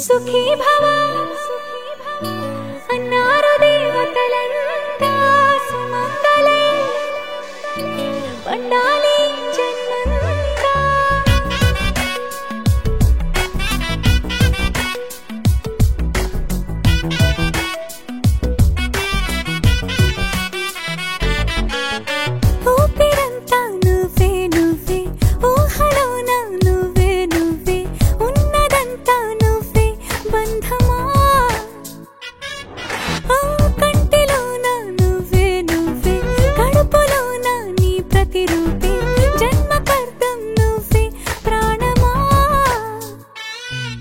సుఖీ భవ అన్నారు దేవతలంతా సుమంగళే పండాలి జన్మంతా. ఊపిరంతా నువ్వే నువ్వే ఊహలోన నువ్వే నువ్వే ఉన్నదంతా నువ్వే బంధమా. కంటిలోన నువ్వే నువ్వే కడుపులోన నీ ప్రతిరూపే జన్మకర్తం నువ్వే ప్రాణమా.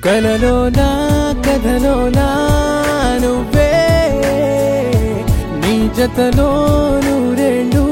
కలలోనా కథలోనా నువ్వే నీ జతలో నూరేళ్ళు